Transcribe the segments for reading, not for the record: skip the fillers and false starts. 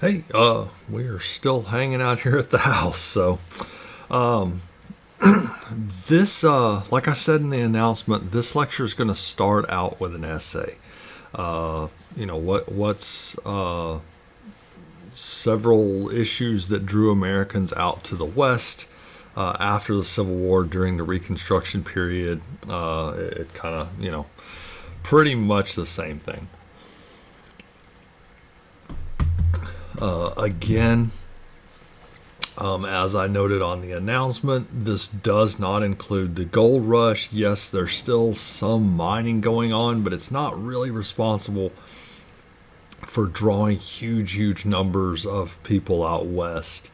Hey, we are still hanging out here at the house. So, this, like I said in the announcement, this lecture is going to start out with an essay. What's several issues that drew Americans out to the West after the Civil War during the Reconstruction period. It kind of, pretty much the same thing. Again, as I noted on the announcement, this does not include the gold rush. Yes, there's still some mining going on, but it's not really responsible for drawing huge numbers of people out west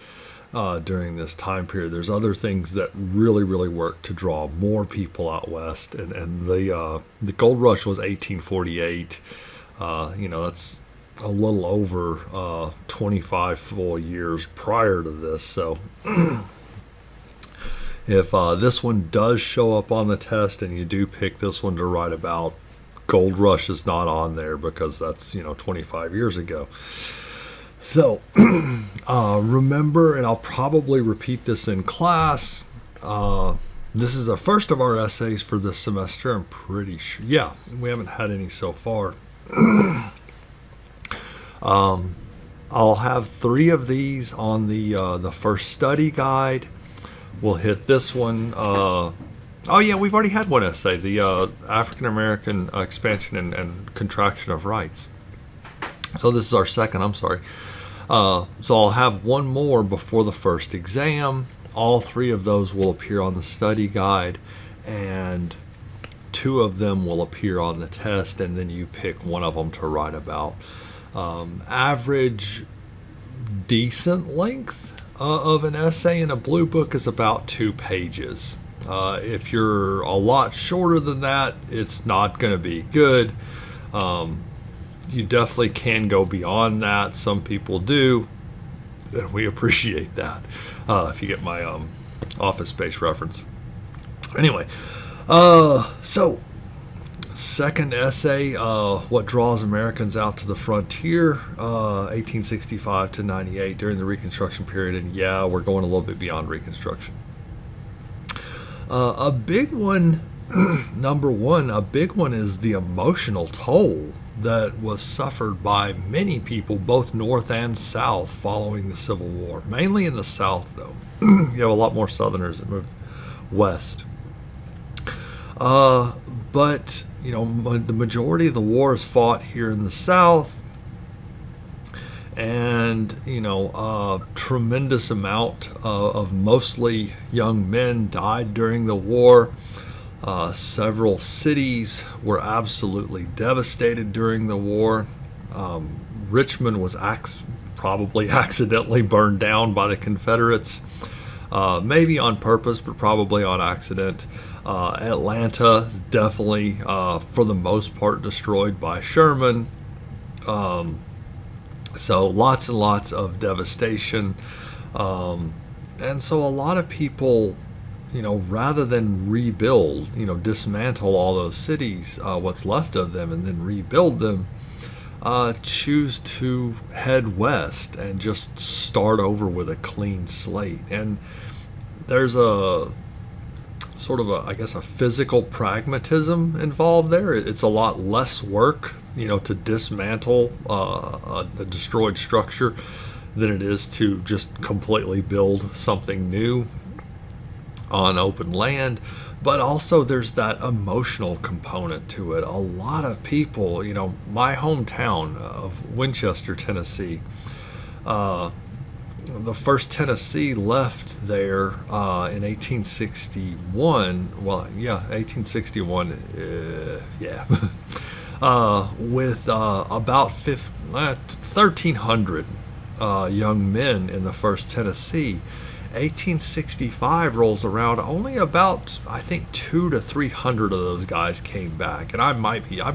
during this time period. There's other things that really work to draw more people out west, and the gold rush was 1848. That's a little over 25 full years prior to this. So if this one does show up on the test and you do pick this one to write about, Gold Rush is not on there because that's 25 years ago. So remember, and I'll probably repeat this in class, this is the first of our essays for this semester. I'm pretty sure. Yeah, we haven't had any so far. I'll have 3 of these on the first study guide. We'll hit this one. Oh yeah, we've already had one essay, the African American expansion and contraction of rights. So this is our second. I'm sorry. So I'll have one more before the first exam. All 3 of those will appear on the study guide, and 2 of them will appear on the test, and then you pick one of them to write about. Average decent length of an essay in a blue book is about 2 pages. If you're a lot shorter than that, it's not going to be good. You definitely can go beyond that. Some people do, and we appreciate that. If you get my Office Space reference. Anyway, so second essay, what draws Americans out to the frontier, 1865 to 98 during the Reconstruction period. And yeah, we're going a little bit beyond Reconstruction. A big one, number one, a big one is the emotional toll that was suffered by many people, both North and South, following the Civil War. Mainly in the South, though. You have a lot more Southerners that moved west. But the majority of the war is fought here in the South, and a tremendous amount of mostly young men died during the war. Several cities were absolutely devastated during the war. Richmond was probably accidentally burned down by the Confederates, maybe on purpose, but probably on accident. Atlanta is definitely, for the most part, destroyed by Sherman. So lots and lots of devastation. And so a lot of people, rather than rebuild, dismantle all those cities, what's left of them, and then rebuild them, choose to head west and just start over with a clean slate. And there's a sort of a physical pragmatism involved there. It's a lot less work, to dismantle a destroyed structure than it is to just completely build something new on open land. But also there's that emotional component to it. A lot of people, my hometown of Winchester, Tennessee, the first Tennessee left there in 1861. Well, yeah, 1861. With about 1,300 young men in the first Tennessee. 1865 rolls around. Only about, I think, 200 to 300 of those guys came back, and I'm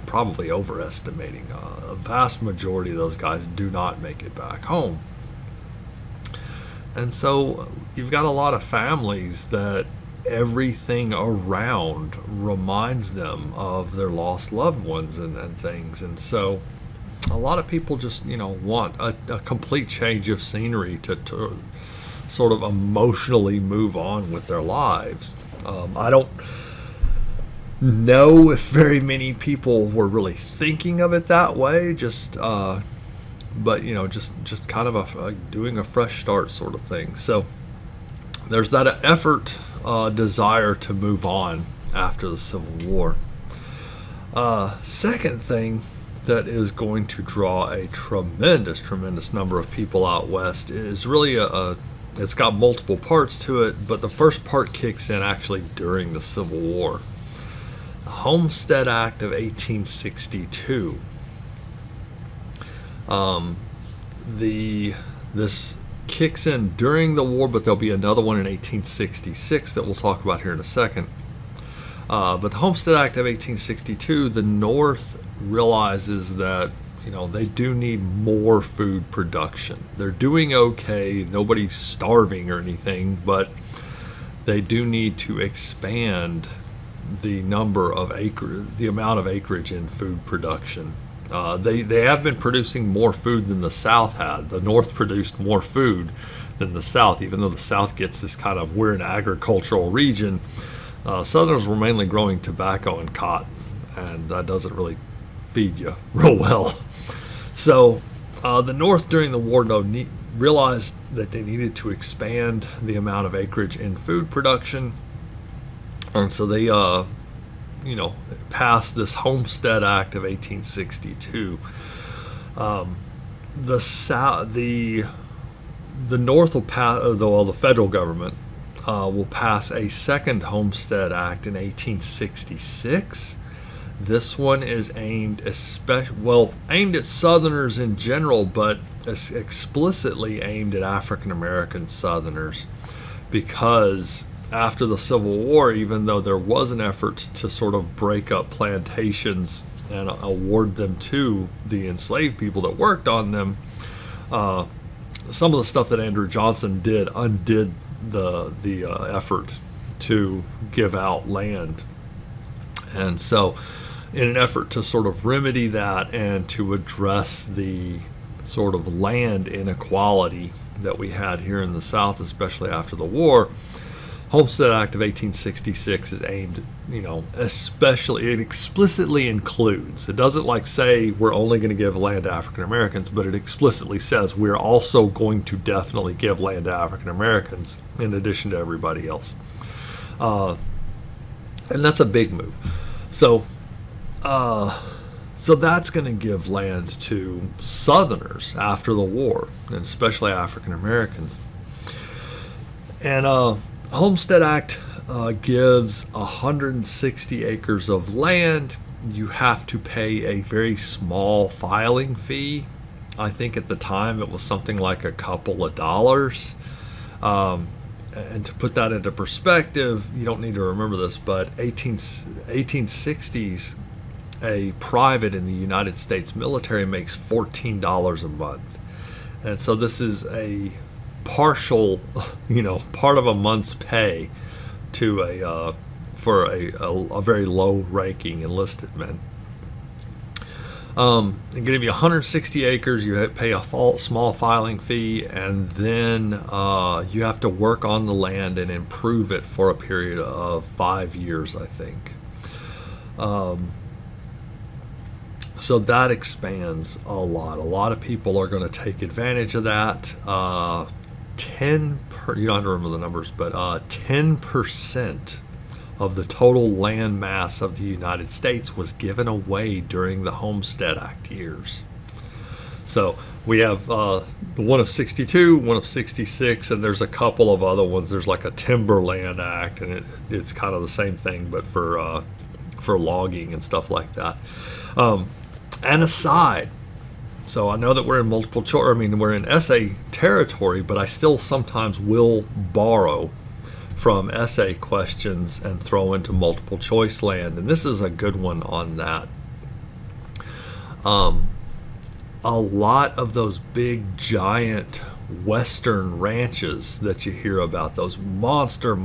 probably overestimating. A vast majority of those guys do not make it back home. And so you've got a lot of families that everything around reminds them of their lost loved ones and things. And so a lot of people just, want a complete change of scenery to sort of emotionally move on with their lives. I don't know if very many people were really thinking of it that way, but just kind of doing a fresh start sort of thing. So there's that effort, desire to move on after the Civil War. Second thing that is going to draw a tremendous number of people out west is really it's got multiple parts to it, but the first part kicks in actually during the Civil War. The Homestead Act of 1862. This kicks in during the war, but there'll be another one in 1866 that we'll talk about here in a second. But the Homestead Act of 1862, the North realizes that they do need more food production. They're doing okay, nobody's starving or anything, but they do need to expand the amount of acreage in food production. They have been producing more food than the South had. The North produced more food than the South, even though the South gets this kind of, we're an agricultural region. Southerners were mainly growing tobacco and cotton, and that doesn't really feed you real well. So the North during the war, though, realized that they needed to expand the amount of acreage in food production, and so they passed this Homestead Act of 1862. The North will pass, the federal government will pass a second Homestead Act in 1866. This one is aimed at Southerners in general, but explicitly aimed at African American Southerners, because after the Civil War, even though there was an effort to sort of break up plantations and award them to the enslaved people that worked on them, some of the stuff that Andrew Johnson did undid the effort to give out land. And so in an effort to sort of remedy that and to address the sort of land inequality that we had here in the South, especially after the war, Homestead Act of 1866 is aimed, especially, it explicitly includes, it doesn't say we're only going to give land to African Americans, but it explicitly says we're also going to definitely give land to African Americans in addition to everybody else. And that's a big move. So that's going to give land to Southerners after the war, and especially African Americans. And Homestead Act gives 160 acres of land. You have to pay a very small filing fee. I think at the time it was something like a couple of dollars. And to put that into perspective, you don't need to remember this, but 1860s, a private in the United States military makes $14 a month. And so this is a partial, part of a month's pay to for a very low-ranking enlisted man. They're going to be 160 acres. You pay a small filing fee, and then you have to work on the land and improve it for a period of 5 years, I think. So that expands a lot. A lot of people are going to take advantage of that. You don't have to remember the numbers, but 10% of the total land mass of the United States was given away during the Homestead Act years. So we have the one of 62, one of 66, and there's a couple of other ones. There's like a Timberland Act, and it's kind of the same thing, but for logging and stuff like that. And aside, so I know that we're in we're in essay territory, but I still sometimes will borrow from essay questions and throw into multiple choice land, and this is a good one on that. A lot of those big giant western ranches that you hear about, those monster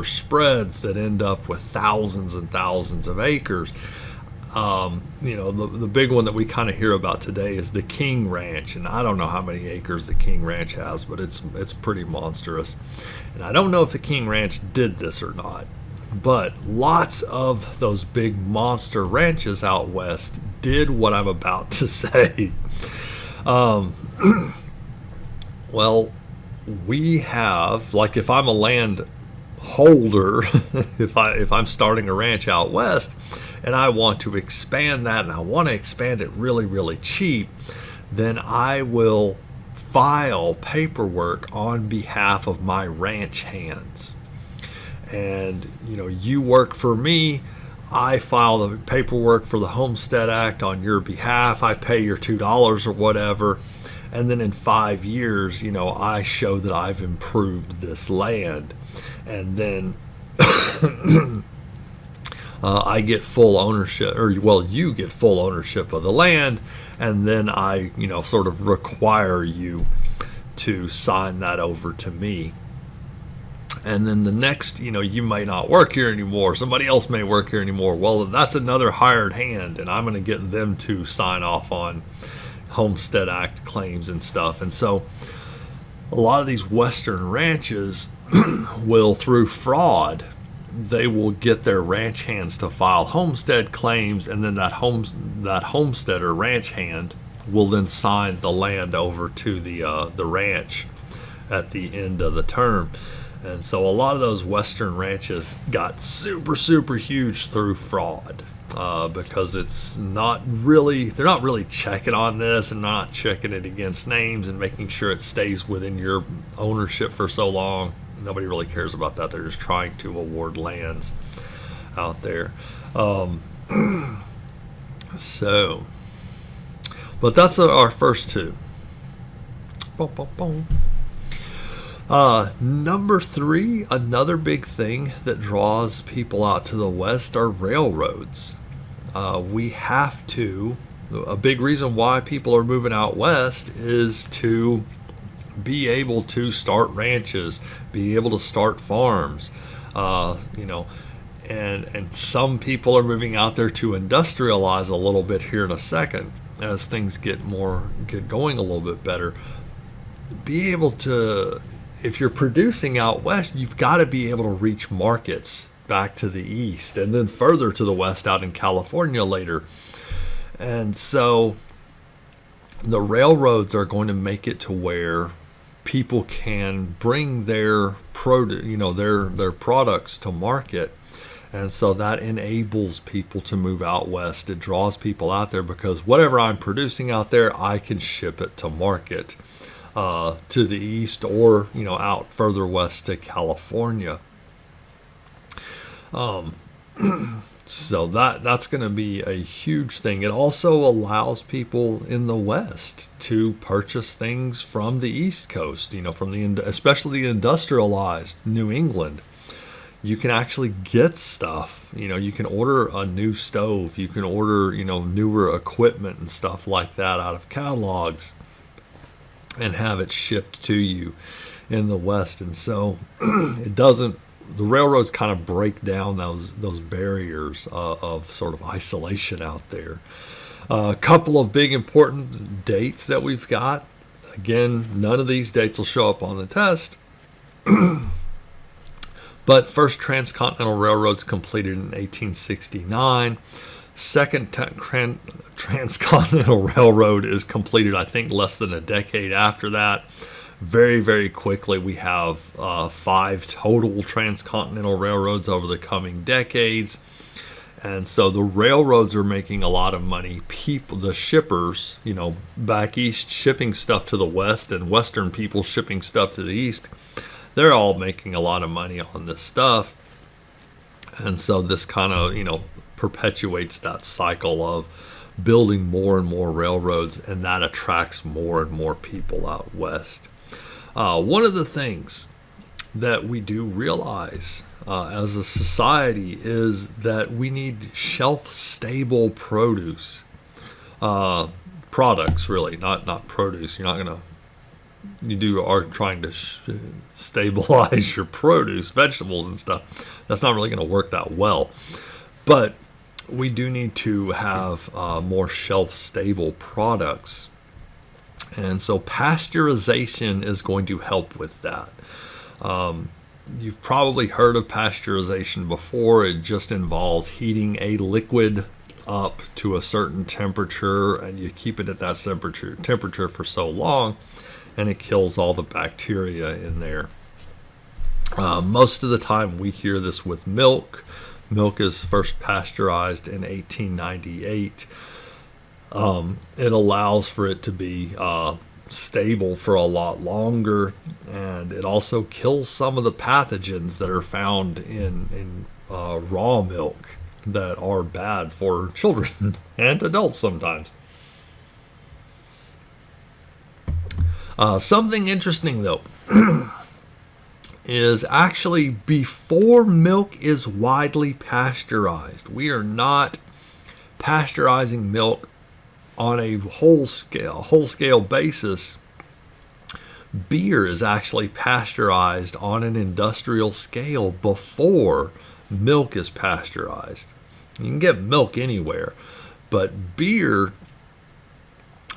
spreads that end up with thousands and thousands of acres, The big one that we kind of hear about today is the King Ranch, and I don't know how many acres the King Ranch has, but it's pretty monstrous. And I don't know if the King Ranch did this or not, but lots of those big monster ranches out west did what I'm about to say. Um, well, we have, like, if I'm a land holder, if I'm starting a ranch out west and I want to expand that, and I want to expand it really, really cheap, then I will file paperwork on behalf of my ranch hands. And you work for me, I file the paperwork for the Homestead Act on your behalf, I pay your $2 or whatever, and then in 5 years, I show that I've improved this land. And then I get full ownership, or well, you get full ownership of the land, and then I, sort of require you to sign that over to me. And then the next, you may not work here anymore. Somebody else may work here anymore. Well, that's another hired hand, and I'm going to get them to sign off on Homestead Act claims and stuff. And so a lot of these western ranches will, through fraud, they will get their ranch hands to file homestead claims, and then that homesteader ranch hand will then sign the land over to the ranch at the end of the term. And so a lot of those western ranches got super, super huge through fraud, because they're not really checking on this and not checking it against names and making sure it stays within your ownership for so long. Nobody really cares about that. They're just trying to award lands out there. But that's our first two. Boom, boom, boom. Number 3, another big thing that draws people out to the west are railroads. A big reason why people are moving out west is to be able to start ranches, be able to start farms, and some people are moving out there to industrialize a little bit here in a second as things get going a little bit better. Be able to, if you're producing out west, you've got to be able to reach markets back to the east and then further to the west out in California later. And so the railroads are going to make it to where people can bring their their products to market. And so that enables people to move out west. It draws people out there because whatever I'm producing out there, I can ship it to market, to the east or out further west to California. So that's going to be a huge thing. It also allows people in the west to purchase things from the East Coast, especially the industrialized New England. You can actually get stuff. You can order a new stove. You can order newer equipment and stuff like that out of catalogs and have it shipped to you in the west. And so the railroads kind of break down those barriers of sort of isolation out there. A couple of big important dates that we've got. Again, none of these dates will show up on the test. But first transcontinental railroads completed in 1869. Second transcontinental railroad is completed, I think, less than a decade after that. Very, very quickly, we have 5 total transcontinental railroads over the coming decades. And so the railroads are making a lot of money. The shippers, back east shipping stuff to the west, and western people shipping stuff to the east, they're all making a lot of money on this stuff. And so this kind of, perpetuates that cycle of building more and more railroads, and that attracts more and more people out west. One of the things that we do realize as a society is that we need shelf-stable products, really, not produce. You are trying to stabilize your produce, vegetables and stuff. That's not really going to work that well. But we do need to have more shelf-stable products. And so pasteurization is going to help with that. You've probably heard of pasteurization before. It just involves heating a liquid up to a certain temperature, and you keep it at that temperature for so long, and it kills all the bacteria in there. Most of the time we hear this with milk. Milk is first pasteurized in 1898. It allows for it to be stable for a lot longer, and it also kills some of the pathogens that are found in raw milk that are bad for children and adults sometimes. Something interesting though is actually before milk is widely pasteurized. We are not pasteurizing milk on a whole scale basis. Beer is actually pasteurized on an industrial scale before milk is pasteurized. You can get milk anywhere, but beer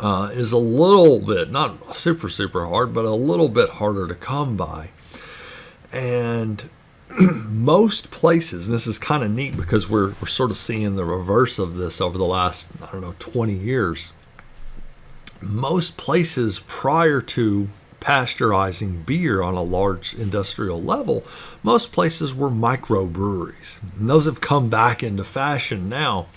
is a little bit, not super hard, but a little bit harder to come by. And most places, and this is kind of neat because we're sort of seeing the reverse of this over the last, 20 years. Most places prior to pasteurizing beer on a large industrial level, most places were microbreweries. And those have come back into fashion now.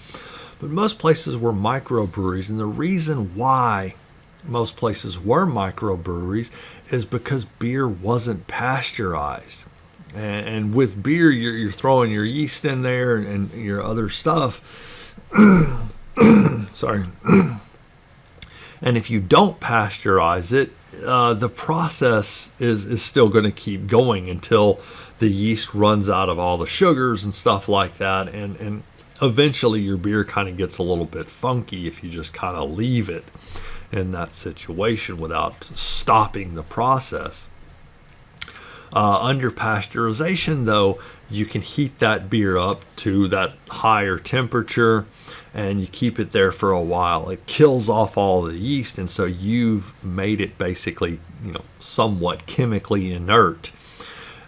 But most places were microbreweries, and the reason why most places were microbreweries is because beer wasn't pasteurized. And with beer, you're throwing your yeast in there and your other stuff. Sorry. And if you don't pasteurize it, the process is still going to keep going until the yeast runs out of all the sugars and stuff like that. And eventually your beer kind of gets a little bit funky if you just kind of leave it in that situation without stopping the process. Under pasteurization, though, you can heat that beer up to that higher temperature and you keep it there for a while. It kills off all the yeast, and so you've made it basically, somewhat chemically inert.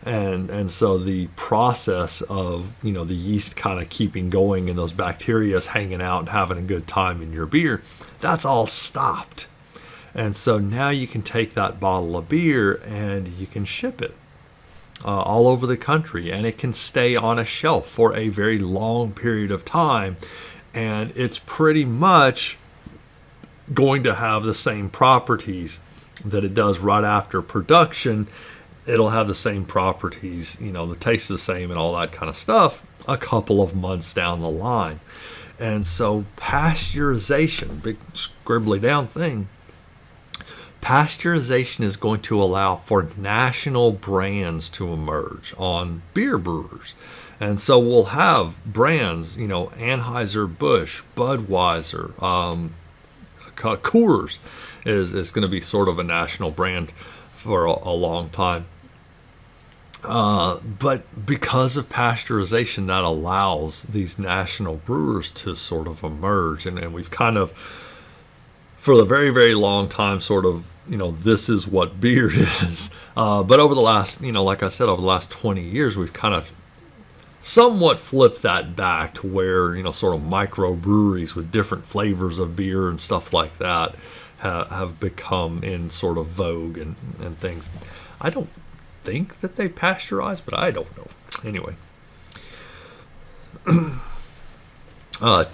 And so the process of, the yeast kind of keeping going and those bacteria hanging out and having a good time in your beer, that's all stopped. And so now you can take that bottle of beer and you can ship it all over the country, and it can stay on a shelf for a very long period of time. And it's pretty much going to have the same properties that it does right after production. It'll have the same properties, the taste the same and all that kind of stuff a couple of months down the line. And so pasteurization, big scribbly down thing, pasteurization is going to allow for national brands to emerge on beer brewers. And so we'll have brands, Anheuser-Busch, Budweiser, Coors is going to be sort of a national brand for a long time. But because of pasteurization, that allows these national brewers to sort of emerge. And we've kind of, for a very, very long time, sort of, this is what beer is. But over the last, like I said, over the last 20 years, we've kind of somewhat flipped that back to where, sort of microbreweries with different flavors of beer and stuff like that have become in sort of vogue and things. I don't think that they pasteurize, but I don't know. Anyway.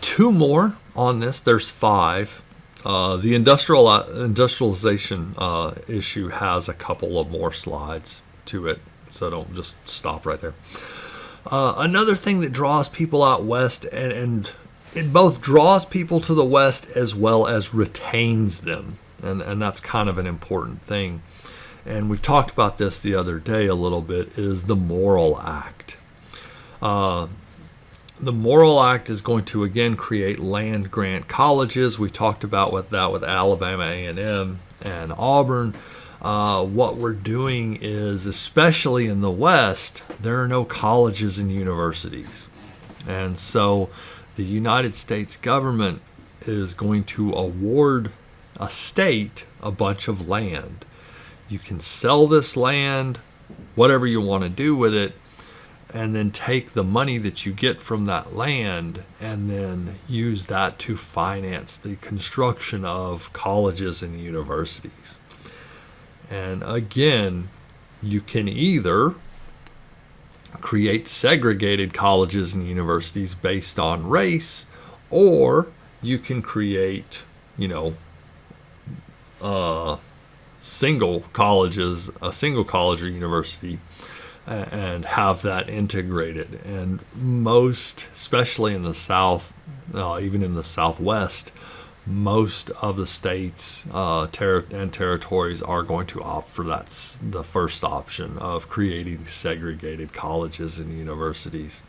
Two more on this. There's 5. The industrialization issue has a couple of more slides to it, so don't just stop right there. Another thing that draws people out west, and it both draws people to the west as well as retains them, and that's kind of an important thing. And we've talked about this the other day a little bit, is the Morrill Act. The Morrill Act is going to again create land grant colleges. We talked about with Alabama A&M and Auburn. What we're doing is, especially in the West, there are no colleges and universities. And so the United States government is going to award a state a bunch of land. You can sell this land, whatever you want to do with it, and then take the money that you get from that land and then use that to finance the construction of colleges and universities. And again, you can either create segregated colleges and universities based on race, or you can create, single colleges, a single college or university, and have that integrated. And most, especially in the South, even in the Southwest, most of the states and territories are going to opt for the first option of creating segregated colleges and universities.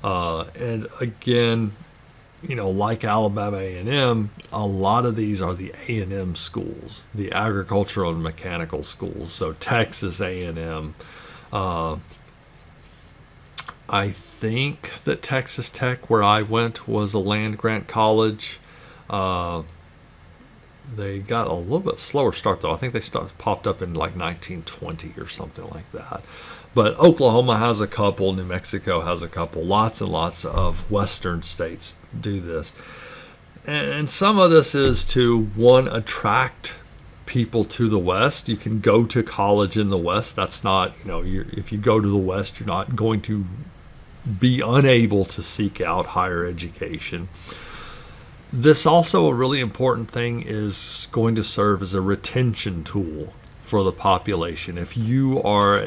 And again, like Alabama A&M, a lot of these are the A&M schools, the agricultural and mechanical schools. So Texas A&M. I think that Texas Tech, where I went, was a land-grant college. They got a little bit slower start, though. I think they popped up in like 1920 or something like that. But Oklahoma has a couple, New Mexico has a couple, lots and lots of western states do this. And some of this is to, one, attract people to the West. You can go to college in the West. That's not, if you go to the West, you're not going to be unable to seek out higher education. This also, a really important thing, is going to serve as a retention tool for the population. If you are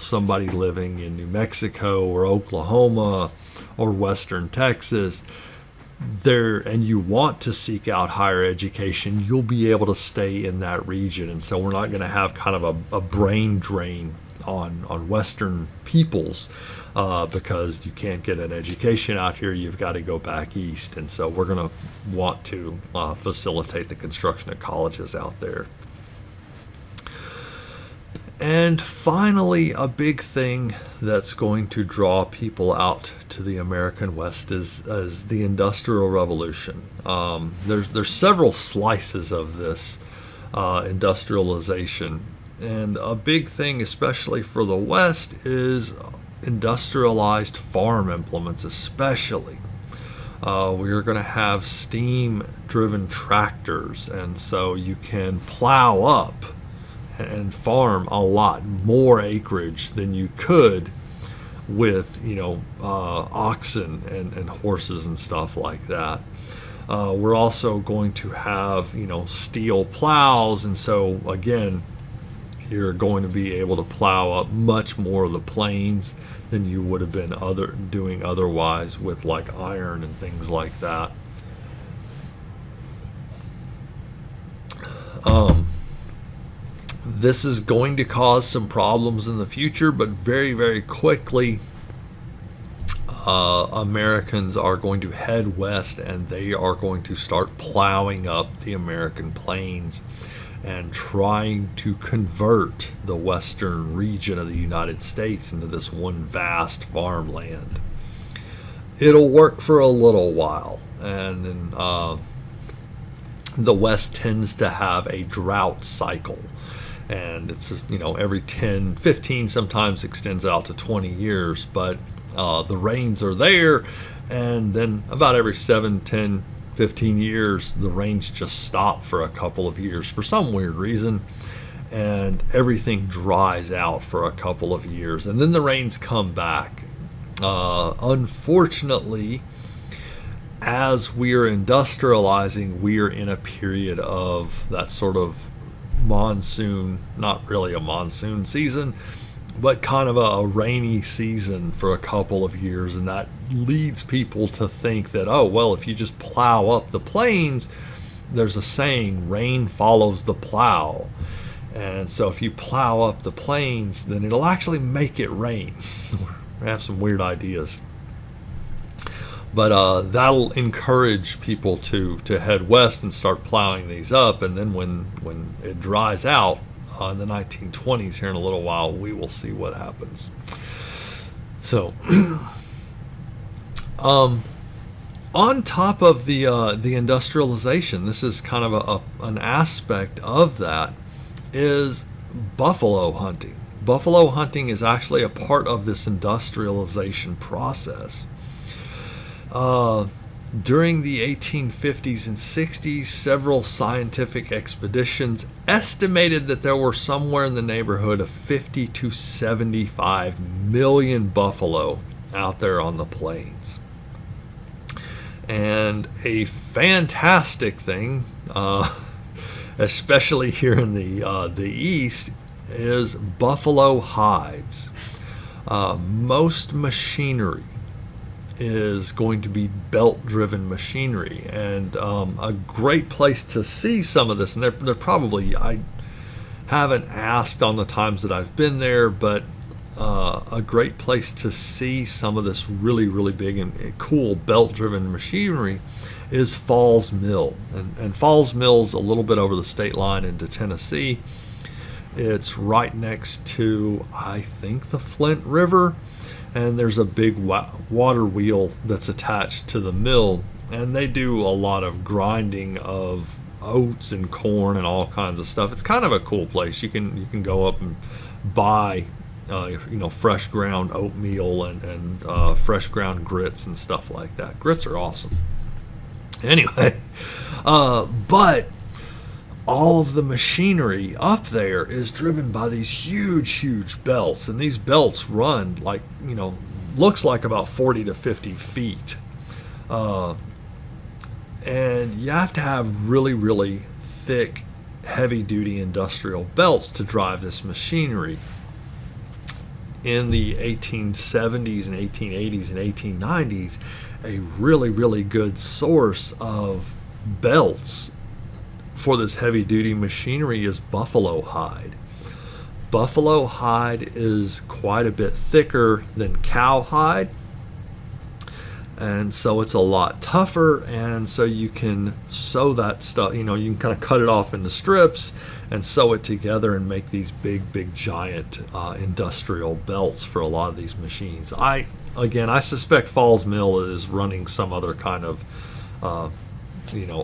somebody living in New Mexico or Oklahoma or Western Texas, and you want to seek out higher education, you'll be able to stay in that region. And so we're not going to have kind of a brain drain on Western peoples because you can't get an education out here. You've got to go back east. And so we're going to want to facilitate the construction of colleges out there. And finally, a big thing that's going to draw people out to the American West is the Industrial Revolution. There's several slices of this industrialization. And a big thing, especially for the West, is industrialized farm implements, especially. We're going to have steam-driven tractors, and so you can plow up and farm a lot more acreage than you could with, oxen and horses and stuff like that. We're also going to have, steel plows, and so again, you're going to be able to plow up much more of the plains than you would have been doing otherwise with like iron and things like that. This is going to cause some problems in the future, but very, very quickly, Americans are going to head west, and they are going to start plowing up the American plains and trying to convert the western region of the United States into this one vast farmland. It'll work for a little while, and then the West tends to have a drought cycle. And it's, every 10, 15, sometimes extends out to 20 years, but the rains are there, and then about every 7, 10, 15 years, the rains just stop for a couple of years for some weird reason, and everything dries out for a couple of years, and then the rains come back. Unfortunately, as we are industrializing, we are in a period of that sort of monsoon, not really a monsoon season, but kind of a rainy season for a couple of years, and that leads people to think that, oh, well, if you just plow up the plains, there's a saying, rain follows the plow. And so if you plow up the plains, then it'll actually make it rain. We have some weird ideas. But that'll encourage people to head west and start plowing these up. And then when it dries out in the 1920s, here in a little while, we will see what happens. So On top of the industrialization, this is kind of an aspect of that, is buffalo hunting. Buffalo hunting is actually a part of this industrialization process. During the 1850s and 60s, several scientific expeditions estimated that there were somewhere in the neighborhood of 50 to 75 million buffalo out there on the plains. And a fantastic thing, especially here in the East, is buffalo hides. Most machinery is going to be belt-driven machinery, and a great place to see some of this, and they're probably, I haven't asked on the times that I've been there, but a great place to see some of this really, really big and cool belt-driven machinery is Falls Mill. And Falls Mill's a little bit over the state line into Tennessee. It's right next to, I think, the Flint River, and there's a big water wheel that's attached to the mill, and they do a lot of grinding of oats and corn and all kinds of stuff. It's kind of a cool place. You can go up and buy fresh ground oatmeal and fresh ground grits and stuff like that. Grits are awesome. Anyway, but all of the machinery up there is driven by these huge belts, and these belts run like, looks like about 40 to 50 feet. And you have to have really, really thick, heavy-duty industrial belts to drive this machinery. In the 1870s and 1880s and 1890s, a really, really good source of belts for this heavy-duty machinery is buffalo hide. Buffalo hide is quite a bit thicker than cowhide, and so it's a lot tougher, and so you can sew that stuff, you can kind of cut it off into strips and sew it together and make these big giant industrial belts for a lot of these machines. I suspect Falls Mill is running some other kind of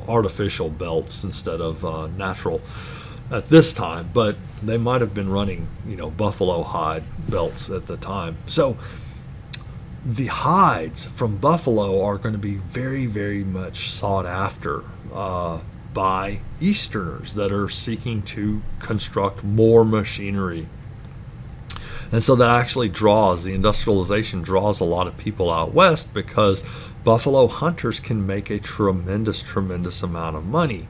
artificial belts instead of natural at this time, but they might have been running buffalo hide belts at the time. So the hides from buffalo are going to be very, very much sought after by Easterners that are seeking to construct more machinery. And so that actually the industrialization draws a lot of people out west, because buffalo hunters can make a tremendous amount of money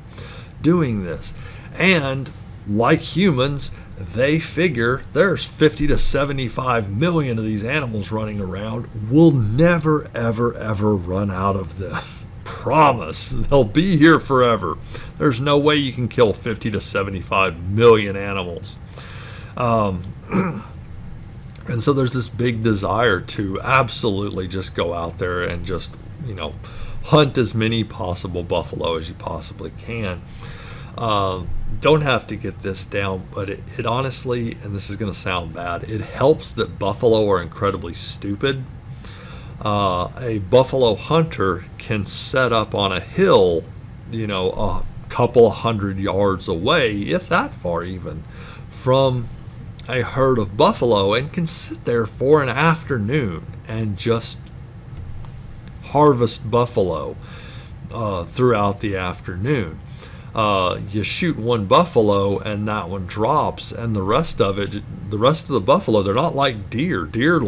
doing this. And like humans, they figure there's 50 to 75 million of these animals running around. We'll never, ever run out of them. Promise. They'll be here forever. There's no way you can kill 50 to 75 million animals. And so there's this big desire to absolutely just go out there and just, hunt as many possible buffalo as you possibly can. Don't have to get this down, but it honestly, and this is going to sound bad, it helps that buffalo are incredibly stupid. A buffalo hunter can set up on a hill, a couple 100 yards away, if that far even, from a herd of buffalo, and can sit there for an afternoon and just harvest buffalo throughout the afternoon. You shoot one buffalo and that one drops, and the rest of the buffalo, they're not like deer. Deer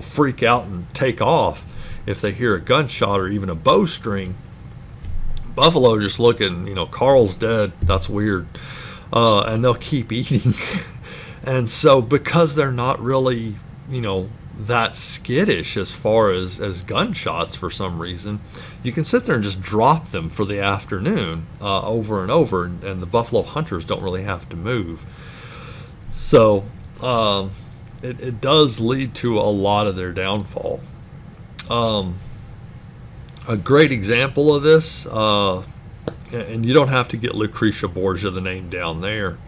freak out and take off if they hear a gunshot or even a bowstring. Buffalo just looking, Carl's dead, that's weird, and they'll keep eating. And so because they're not really, that skittish as far as gunshots for some reason, you can sit there and just drop them for the afternoon over and over, and the buffalo hunters don't really have to move. So it does lead to a lot of their downfall. A great example of this, and you don't have to get Lucretia Borgia, the name down there,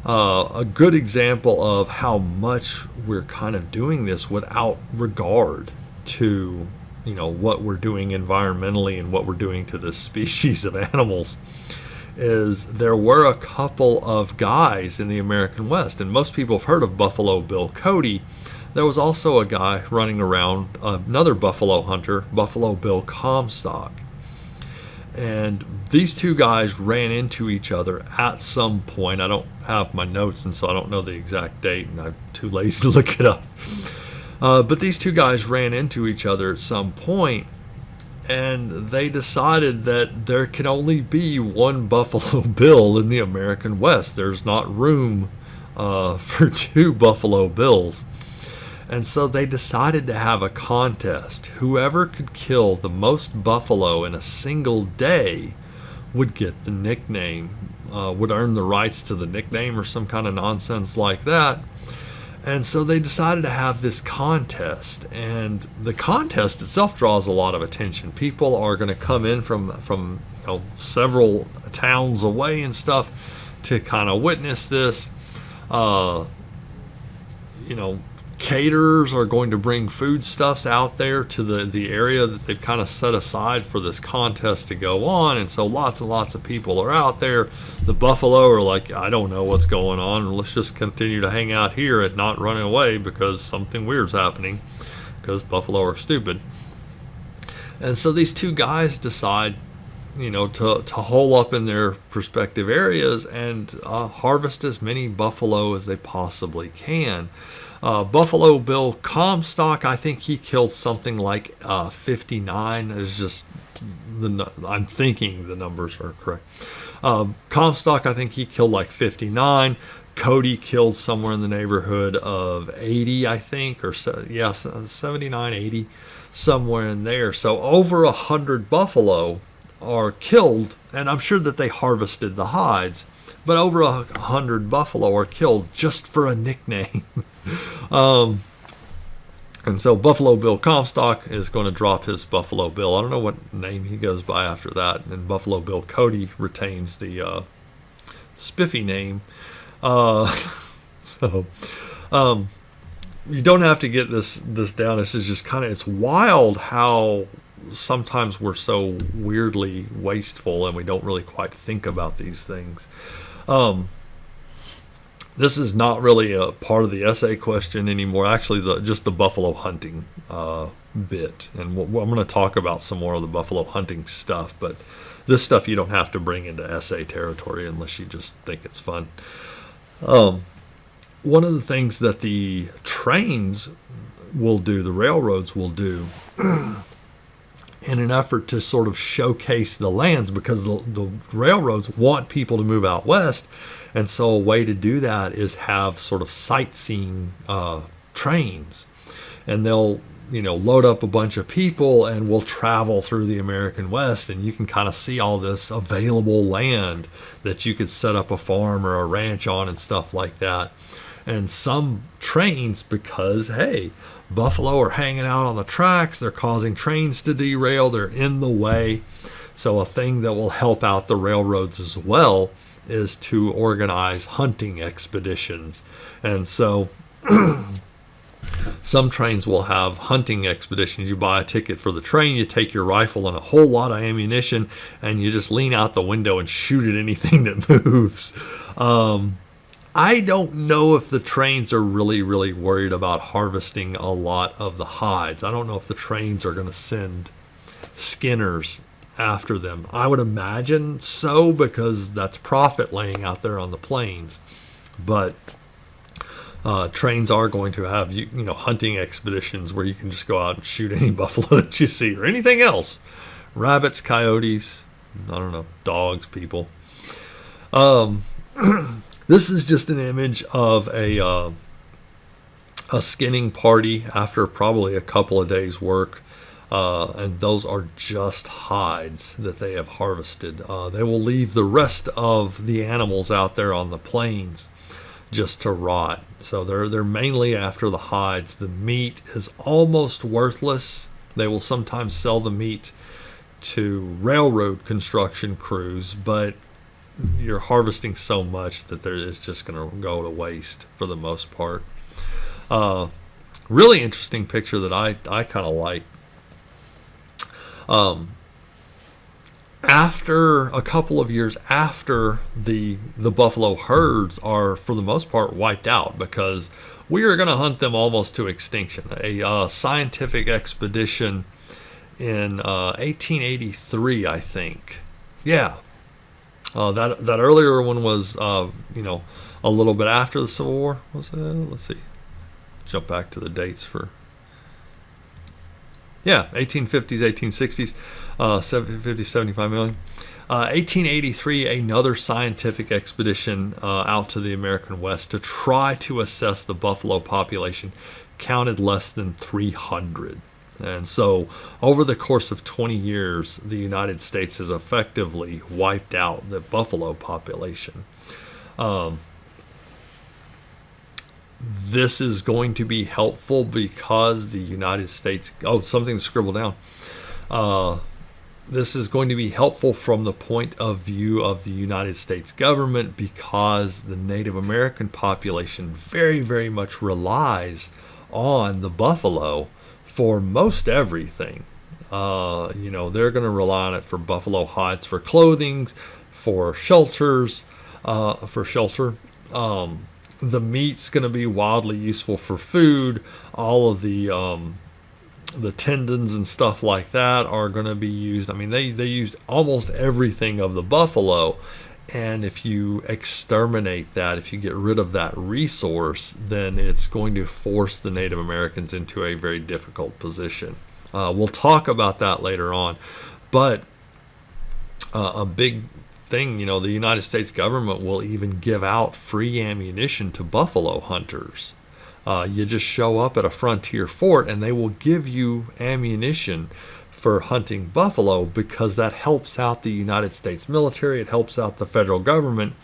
a good example of how much we're kind of doing this without regard to, what we're doing environmentally and what we're doing to this species of animals, is there were a couple of guys in the American West, and most people have heard of Buffalo Bill Cody. There was also a guy running around, another buffalo hunter, Buffalo Bill Comstock. And these two guys ran into each other at some point. I don't have my notes, and so I don't know the exact date, and I'm too lazy to look it up. But these two guys ran into each other at some point, and they decided that there can only be one Buffalo Bill in the American West. There's not room for two Buffalo Bills. And so they decided to have a contest. Whoever could kill the most buffalo in a single day would get the nickname, would earn the rights to the nickname or some kind of nonsense like that. And so they decided to have this contest. And the contest itself draws a lot of attention. People are going to come in from several towns away and stuff to kind of witness this. Caterers are going to bring foodstuffs out there to the area that they've kind of set aside for this contest to go on, and so lots and lots of people are out there. The buffalo are like, I don't know what's going on, let's just continue to hang out here and not run away because something weird's happening, because buffalo are stupid. And so these two guys decide to hole up in their respective areas and harvest as many buffalo as they possibly can. Buffalo Bill Comstock, I think he killed something like 59. It's just I'm thinking the numbers are correct. Comstock, I think he killed like 59. Cody killed somewhere in the neighborhood of 80, I think, 79, 80, somewhere in there. So over 100 buffalo are killed, and I'm sure that they harvested the hides, but over 100 buffalo are killed just for a nickname. And so Buffalo Bill Comstock is going to drop his Buffalo Bill. I don't know what name he goes by after that. And Buffalo Bill Cody retains the spiffy name. You don't have to get this down. This is just it's wild how sometimes we're so weirdly wasteful and we don't really quite think about these things. This is not really a part of the essay question anymore. Actually, just the buffalo hunting bit. And I'm going to talk about some more of the buffalo hunting stuff. But this stuff you don't have to bring into essay territory unless you just think it's fun. One of the things that the trains will do, the railroads will do, in an effort to sort of showcase the lands, because the railroads want people to move out west. And so a way to do that is have sort of sightseeing trains, and they'll load up a bunch of people and we'll travel through the American West, and you can kind of see all this available land that you could set up a farm or a ranch on and stuff like that. And some trains, because hey, buffalo are hanging out on the tracks, they're causing trains to derail, they're in the way. So a thing that will help out the railroads as well is to organize hunting expeditions. And so some trains will have hunting expeditions. You buy a ticket for the train, you take your rifle and a whole lot of ammunition, and you just lean out the window and shoot at anything that moves. I don't know if the trains are really, really worried about harvesting a lot of the hides. I don't know if the trains are going to send skinners after them. I would imagine so, because that's profit laying out there on the plains. But trains are going to have hunting expeditions where you can just go out and shoot any buffalo that you see, or anything else. Rabbits, coyotes, I don't know, dogs, people. This is just an image of a skinning party after probably a couple of days work. And those are just hides that they have harvested. They will leave the rest of the animals out there on the plains just to rot. So they're mainly after the hides. The meat is almost worthless. They will sometimes sell the meat to railroad construction crews, but you're harvesting so much that it's just going to go to waste for the most part. Really interesting picture that I kind of like Um, After a couple of years after the buffalo herds are for the most part wiped out, because we are going to hunt them almost to extinction. A scientific expedition in 1883, I think. Yeah, that earlier one was a little bit after the Civil War. Was it? Let's see. Jump back to the dates for. Yeah, 1850s, 1860s, 50, 75 million. 1883, another scientific expedition out to the American West to try to assess the buffalo population counted less than 300. And so, over the course of 20 years, the United States has effectively wiped out the buffalo population. This is going to be helpful because the United States. Oh, something to scribble down. This is going to be helpful from the point of view of the United States government, because the Native American population very, very much relies on the buffalo for most everything. They're going to rely on it for buffalo hides, for clothing, for shelters, for shelter. The meat's going to be wildly useful for food. All of the tendons and stuff like that are going to be used. I mean, they used almost everything of the buffalo. And if you exterminate that, if you get rid of that resource, then it's going to force the Native Americans into a very difficult position. We'll talk about that later on. But a big thing, the United States government will even give out free ammunition to buffalo hunters. You just show up at a frontier fort and they will give you ammunition for hunting buffalo, because that helps out the United States military. It helps out the federal government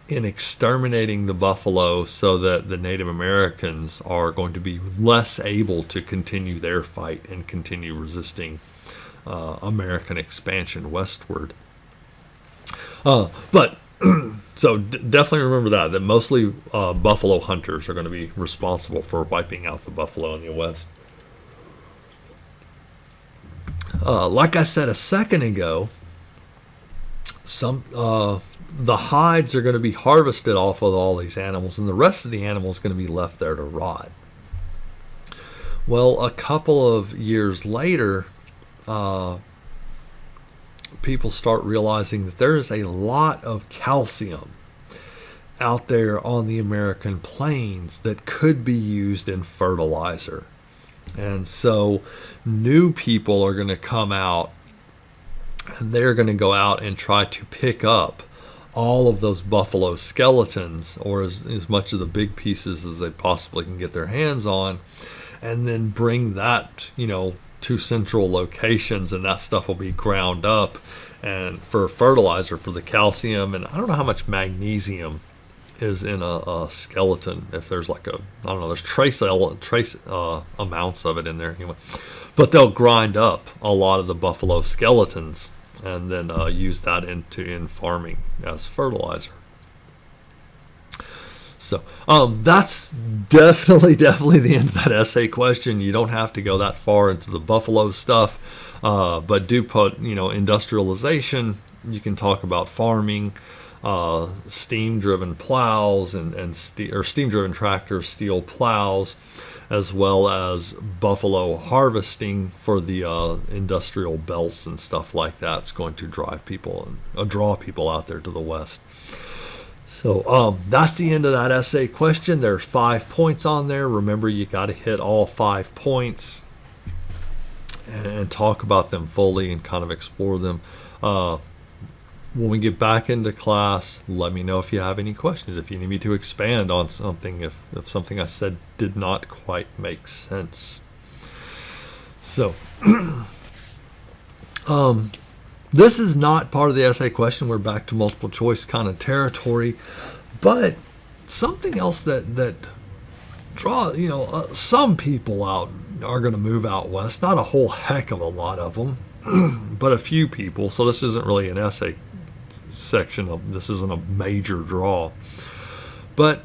in exterminating the buffalo, so that the Native Americans are going to be less able to continue their fight and continue resisting American expansion westward. But so definitely remember that mostly buffalo hunters are going to be responsible for wiping out the buffalo in the West. Like I said a second ago, the hides are going to be harvested off of all these animals, and the rest of the animals going to be left there to rot. Well, a couple of years later, people start realizing that there is a lot of calcium out there on the American plains that could be used in fertilizer. And so new people are going to come out, and they're going to go out and try to pick up all of those buffalo skeletons, or as much of the big pieces as they possibly can get their hands on, and then bring that, to central locations, and that stuff will be ground up and for fertilizer for the calcium. And I don't know how much magnesium is in a skeleton. If there's there's trace amounts of it in there anyway. But they'll grind up a lot of the buffalo skeletons and then use that in farming as fertilizer. So that's definitely the end of that essay question. You don't have to go that far into the buffalo stuff, but do put industrialization. You can talk about farming, steam-driven plows and steam-driven tractors, steel plows, as well as buffalo harvesting for the industrial belts and stuff like that. It's going to drive people and draw people out there to the West. So that's the end of that essay question. There's 5 points on there. Remember, you got to hit all 5 points and talk about them fully and kind of explore them. When we get back into class, let me know if you have any questions, if you need me to expand on something, if something I said did not quite make sense. So, this is not part of the essay question. We're back to multiple choice kind of territory. But something else that some people out are going to move out west. Not a whole heck of a lot of them, but a few people. So this isn't really an essay section. This isn't a major draw. But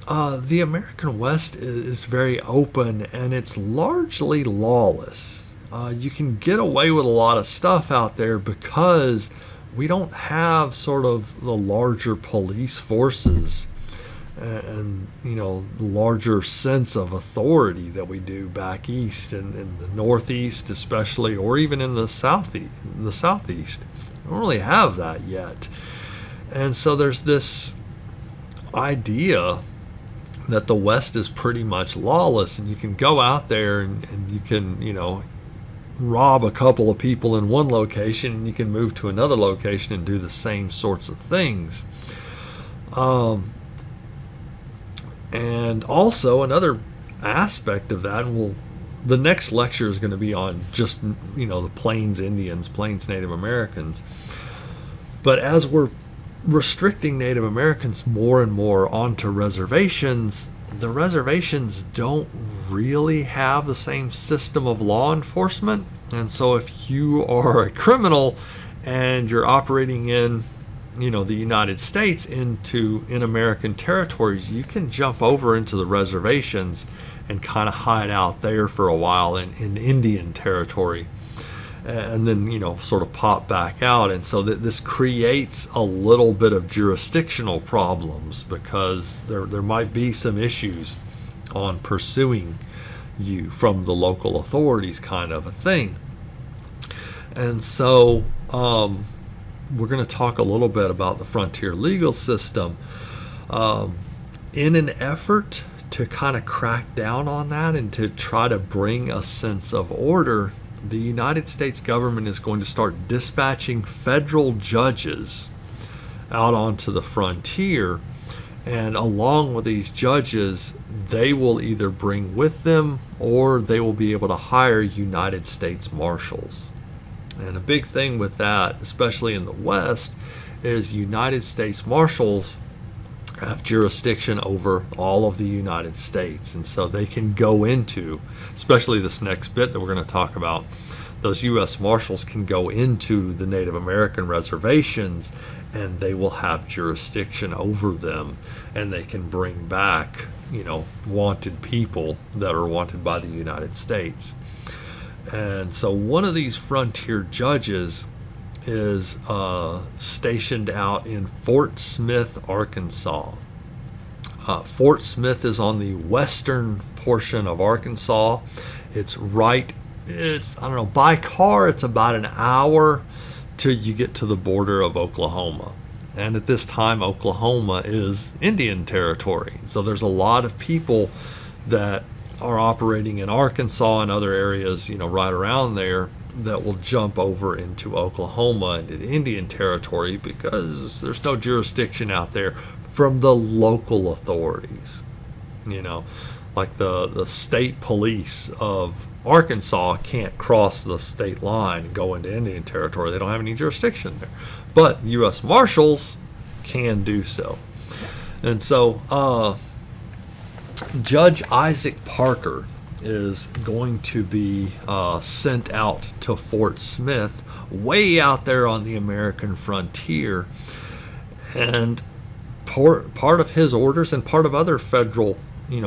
the American West is very open, and it's largely lawless. you can get away with a lot of stuff out there because we don't have sort of the larger police forces and the larger sense of authority that we do back east and in the northeast especially, or even in the southeast. We don't really have that yet. And so there's this idea that the West is pretty much lawless, and you can go out there and you can rob a couple of people in one location, and you can move to another location and do the same sorts of things. And also another aspect of that, and the next lecture is going to be on just the Plains Indians, Plains Native Americans. But as we're restricting Native Americans more and more onto reservations, the reservations don't really have the same system of law enforcement. And so if you are a criminal and you're operating in the United States in American territories, you can jump over into the reservations and kind of hide out there for a while in Indian territory, and then sort of pop back out. And so that this creates a little bit of jurisdictional problems, because there might be some issues on pursuing you from the local authorities, kind of a thing. And so we're going to talk a little bit about the frontier legal system in an effort to kind of crack down on that and to try to bring a sense of order. The United States government is going to start dispatching federal judges out onto the frontier, and along with these judges, they will either bring with them or they will be able to hire United States Marshals. And a big thing with that, especially in the West, is United States Marshals have jurisdiction over all of the United States. And so they can go into, especially this next bit that we're going to talk about, those U.S. Marshals can go into the Native American reservations, and they will have jurisdiction over them, and they can bring back, wanted people that are wanted by the United States. And so one of these frontier judges is stationed out in Fort Smith, Arkansas. Fort Smith is on the western portion of Arkansas. By car it's about an hour till you get to the border of Oklahoma. And at this time, Oklahoma is Indian territory. So there's a lot of people that are operating in Arkansas and other areas, right around there, that will jump over into Oklahoma and into Indian territory because there's no jurisdiction out there from the local authorities. Like the state police of Arkansas can't cross the state line and go into Indian territory. They don't have any jurisdiction there. But U.S. Marshals can do so. And so Judge Isaac Parker is going to be sent out to Fort Smith, way out there on the American frontier. And part of his orders and part of other federal,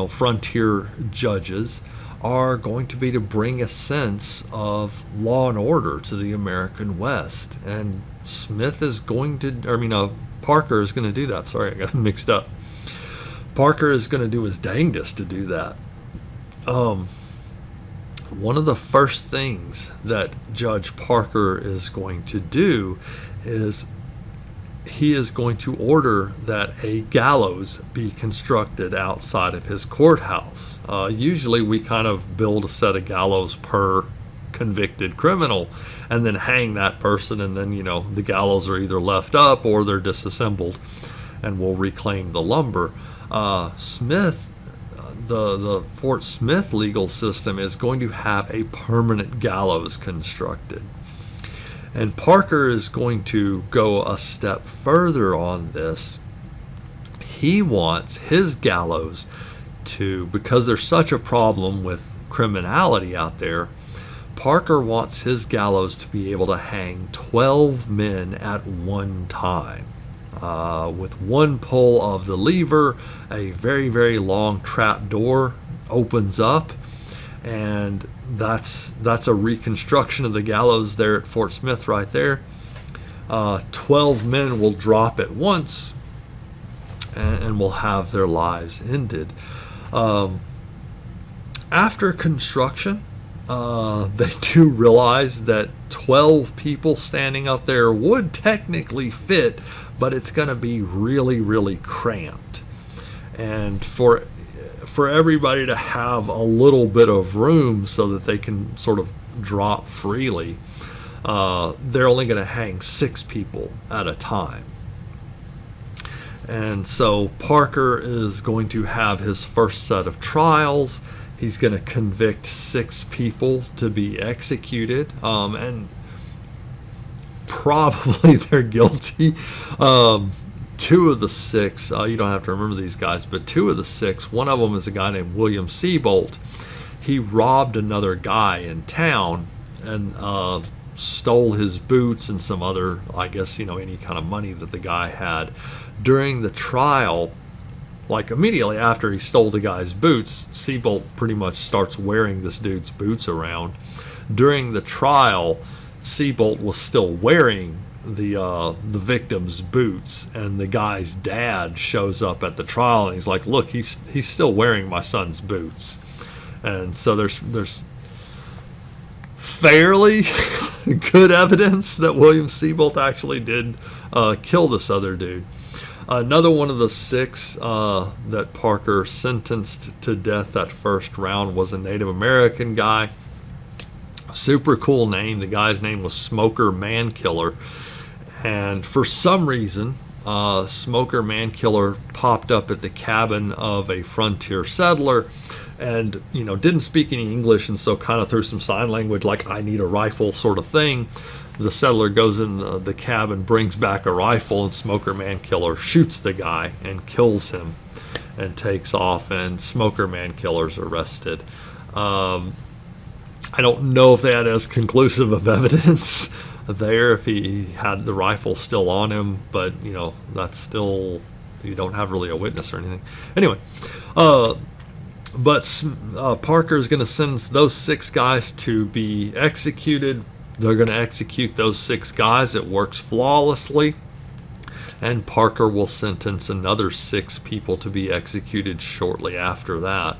frontier judges are going to be to bring a sense of law and order to the American West. And Parker is going to do that. Sorry, I got mixed up. Parker is going to do his dangdest to do that. One of the first things that Judge Parker is going to do is he is going to order that a gallows be constructed outside of his courthouse. Usually we kind of build a set of gallows per convicted criminal and then hang that person, and then the gallows are either left up or they're disassembled and we'll reclaim the lumber. The Fort Smith legal system is going to have a permanent gallows constructed. And Parker is going to go a step further on this. He wants his gallows because there's such a problem with criminality out there, Parker wants his gallows to be able to hang 12 men at one time. With one pull of the lever, a very, very long trap door opens up, and that's a reconstruction of the gallows there at Fort Smith right there. 12 men will drop at once and will have their lives ended. After construction, they do realize that 12 people standing up there would technically fit, but it's going to be really, really cramped. And for everybody to have a little bit of room so that they can sort of drop freely, they're only going to hang 6 people at a time. And so Parker is going to have his first set of trials. He's going to convict 6 people to be executed, and probably they're guilty. 2 of the 6, you don't have to remember these guys, but 2 of the 6, one of them is a guy named William Seabolt. He robbed another guy in town and stole his boots and some other, I guess, any kind of money that the guy had. During the trial, like immediately after he stole the guy's boots, Seabolt pretty much starts wearing this dude's boots around. During the trial, Seabolt was still wearing the victim's boots, and the guy's dad shows up at the trial and he's like, "Look, he's still wearing my son's boots." And so there's fairly good evidence that William Seabolt actually did kill this other dude. Another one of the 6 that Parker sentenced to death that first round was a Native American guy. Super cool name. The guy's name was Smoker Mankiller. And for some reason, Smoker Mankiller popped up at the cabin of a frontier settler and, didn't speak any English, and so kind of through some sign language, like "I need a rifle" sort of thing. The settler goes in the cabin, brings back a rifle, and Smoker Mankiller shoots the guy and kills him and takes off, and Smoker Mankiller's arrested. I don't know if they had as conclusive of evidence there, if he had the rifle still on him, but, that's still, you don't have really a witness or anything. Anyway, but Parker is going to send those 6 guys to be executed. They're going to execute those 6 guys. It works flawlessly. And Parker will sentence another 6 people to be executed shortly after that.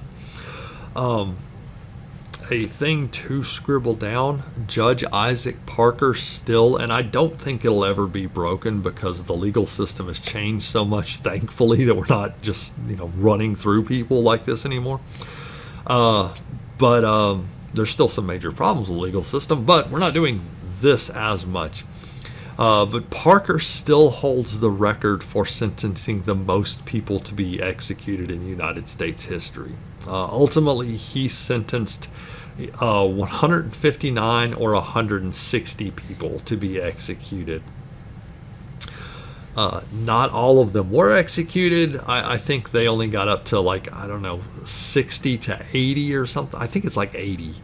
A thing to scribble down: Judge Isaac Parker still, and I don't think it'll ever be broken because the legal system has changed so much, thankfully, that we're not just, running through people like this anymore. But there's still some major problems with the legal system, but we're not doing this as much. But Parker still holds the record for sentencing the most people to be executed in United States history. Ultimately, he sentenced 159 or 160 people to be executed. Not all of them were executed. I think they only got up to 60 to 80 or something. I think it's like 80.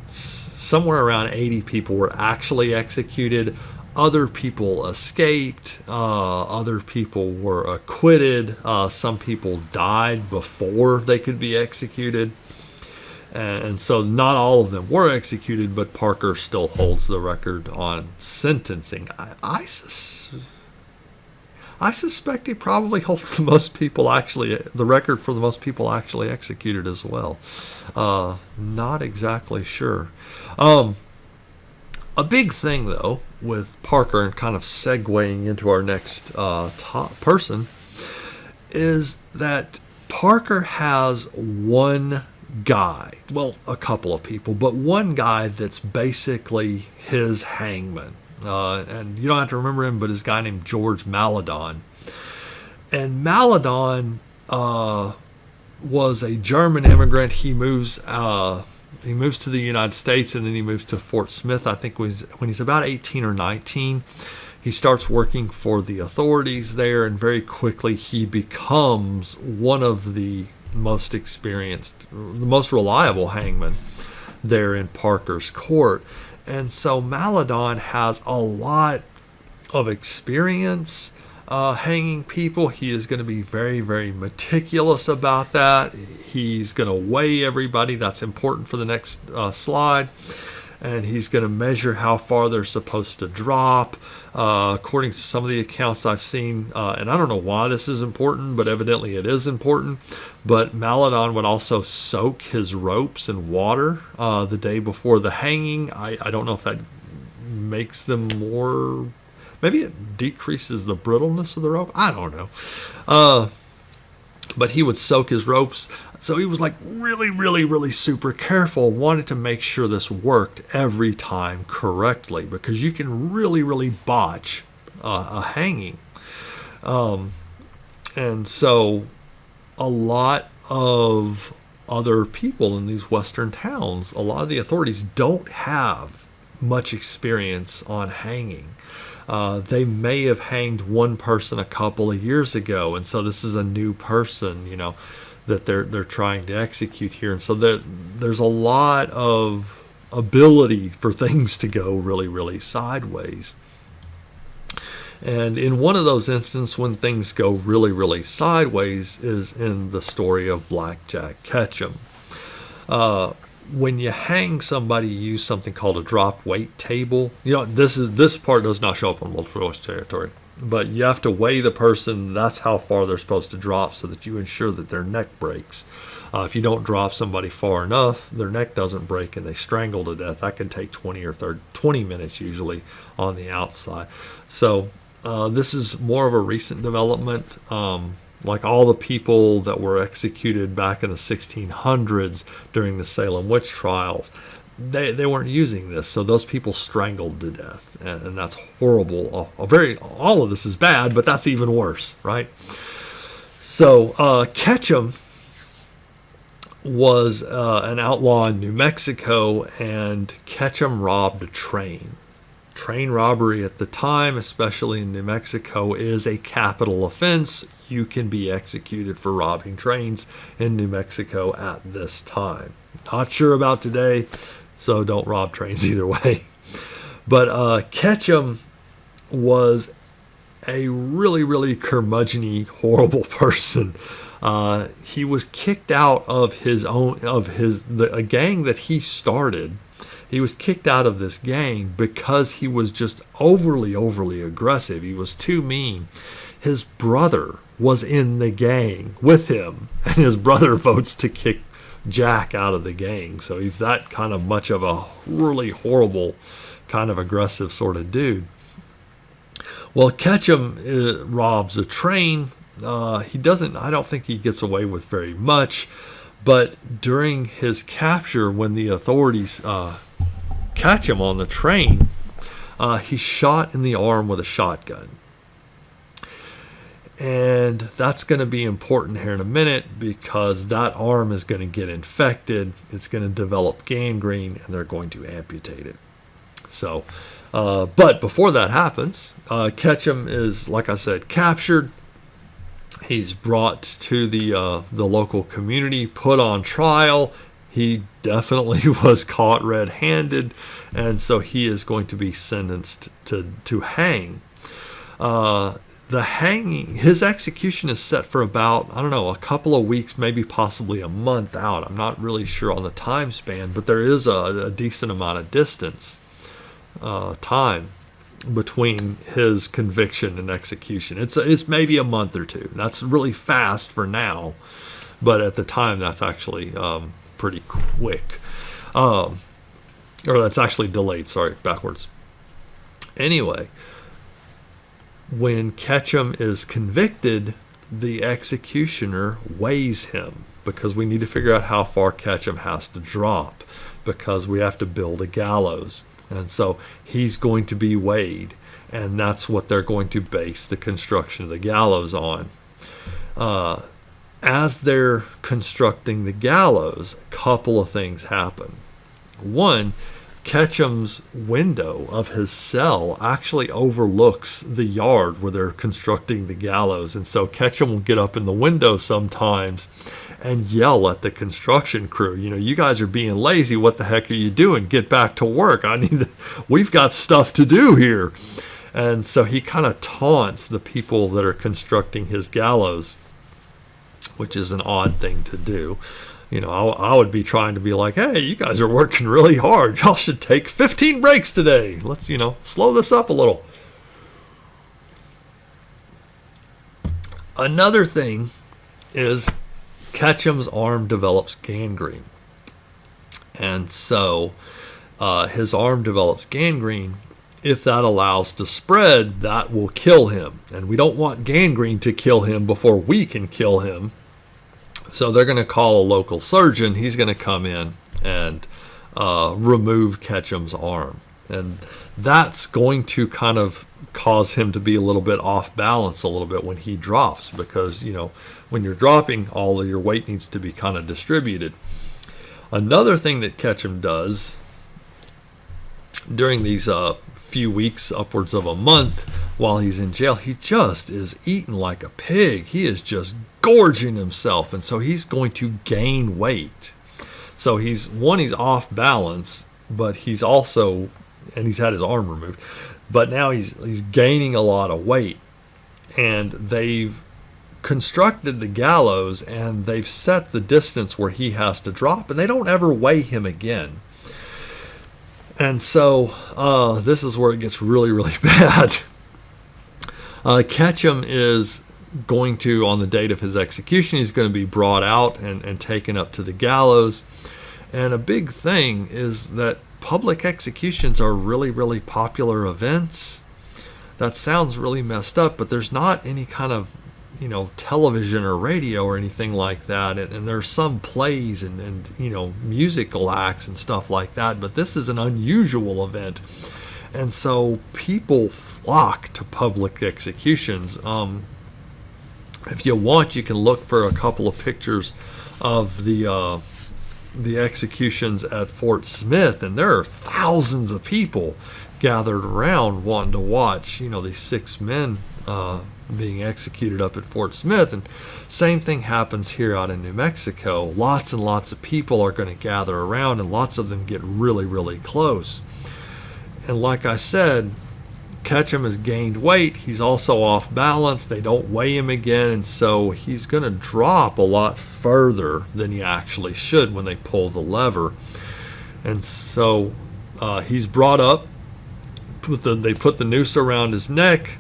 Somewhere around 80 people were actually executed. Other people escaped. Other people were acquitted. Some people died before they could be executed. And so not all of them were executed, but Parker still holds the record on sentencing. I suspect he probably holds the record for the most people actually executed as well. Not exactly sure. A big thing, though, with Parker, and kind of segueing into our next top person, is that Parker has one guy, well, a couple of people, but one guy that's basically his hangman. And you don't have to remember him, but his guy named George Maladon. And Maladon was a German immigrant. He moves to the United States, and then he moves to Fort Smith, I think when he's about 18 or 19. He starts working for the authorities there, and very quickly he becomes one of the most experienced, the most reliable hangman there in Parker's court. And so Maladon has a lot of experience, hanging people. He is going to be very, very meticulous about that. He's going to weigh everybody. That's important for the next slide. And he's going to measure how far they're supposed to drop. According to some of the accounts I've seen, and I don't know why this is important, but evidently it is important, but Maladon would also soak his ropes in water the day before the hanging. I don't know if that makes them more... Maybe it decreases the brittleness of the rope. I don't know. But he would soak his ropes. So he was like really, really, really super careful. Wanted to make sure this worked every time correctly, because you can really, really botch a hanging. And so a lot of other people in these Western towns, a lot of the authorities don't have much experience on hanging. They may have hanged one person a couple of years ago, and so this is a new person, that they're trying to execute here. And so there's a lot of ability for things to go really, really sideways. And in one of those instances when things go really, really sideways is in the story of Blackjack Ketchum. When you hang somebody, you use something called a drop weight table. This part does not show up on Multiple Voice territory, but you have to weigh the person. That's how far they're supposed to drop, so that you ensure that their neck breaks. If you don't drop somebody far enough, their neck doesn't break and they strangle to death. That can take 20 minutes usually on the outside. So this is more of a recent development. Like all the people that were executed back in the 1600s during the Salem witch trials, they weren't using this, so those people strangled to death, and that's horrible. All of this is bad, but that's even worse, right? So Ketchum was an outlaw in New Mexico, and Ketchum robbed a train. Train robbery at the time, especially in New Mexico, is a capital offense. You can be executed for robbing trains in New Mexico at this time. Not sure about today, so don't rob trains either way. But Ketchum was a really, really curmudgeon-y, horrible person. He was kicked out of a gang that he started. He was kicked out of this gang because he was just overly aggressive. He was too mean. His brother was in the gang with him, and his brother votes to kick Jack out of the gang. So he's that kind of much of a really horrible, kind of aggressive sort of dude. Well, Ketchum robs a train. I don't think he gets away with very much, but during his capture, when the authorities catch him on the train, he's shot in the arm with a shotgun. And that's going to be important here in a minute, because that arm is going to get infected. It's going to develop gangrene, and they're going to amputate it. So, but before that happens, Ketchum is, like I said, captured. He's brought to the local community, put on trial. He definitely was caught red-handed, and so he is going to be sentenced to hang. His execution is set for about, a couple of weeks, maybe possibly a month out. I'm not really sure on the time span, but there is a decent amount of distance, time between his conviction and execution. It's maybe a month or two. That's really fast for now, but at the time that's actually pretty quick. Or that's actually delayed, backwards. Anyway, when Ketchum is convicted, the executioner weighs him, because we need to figure out how far Ketchum has to drop, because we have to build a gallows. And so he's going to be weighed, and that's what they're going to base the construction of the gallows on. As they're constructing the gallows, a couple of things happen. One, Ketchum's window of his cell actually overlooks the yard where they're constructing the gallows. And so Ketchum will get up in the window sometimes and yell at the construction crew, you guys are being lazy. What the heck are you doing? Get back to work. We've got stuff to do here. And so he kind of taunts the people that are constructing his gallows, which is an odd thing to do. I would be trying to be like, hey, you guys are working really hard. Y'all should take 15 breaks today. Let's, slow this up a little. Another thing is Ketchum's arm develops gangrene. And so his arm develops gangrene. If that allows to spread, that will kill him. And we don't want gangrene to kill him before we can kill him. So they're going to call a local surgeon. He's going to come in and remove Ketchum's arm. And that's going to kind of cause him to be a little bit off balance a little bit when he drops, because, when you're dropping, all of your weight needs to be kind of distributed. Another thing that Ketchum does during these few weeks, upwards of a month, while he's in jail, he just is eating like a pig. He is just gorging himself, and so he's going to gain weight. So he's off balance, but he's also, and he's had his arm removed, but now he's gaining a lot of weight. And they've constructed the gallows, and they've set the distance where he has to drop, and they don't ever weigh him again. And so this is where it gets really, really bad. Ketchum is going to, on the date of his execution, he's going to be brought out and taken up to the gallows. And a big thing is that public executions are really, really popular events. That sounds really messed up, but there's not any kind of television or radio or anything like that, and there's some plays and musical acts and stuff like that, but this is an unusual event, and so people flock to public executions. If you want, you can look for a couple of pictures of the executions at Fort Smith, and there are thousands of people gathered around wanting to watch these 6 men being executed up at Fort Smith. And same thing happens here out in New Mexico. Lots and lots of people are going to gather around, and lots of them get really, really close. And like I said, Ketchum has gained weight. He's also off balance. They don't weigh him again, and so he's going to drop a lot further than he actually should when they pull the lever. And so he's brought up. They put the noose around his neck.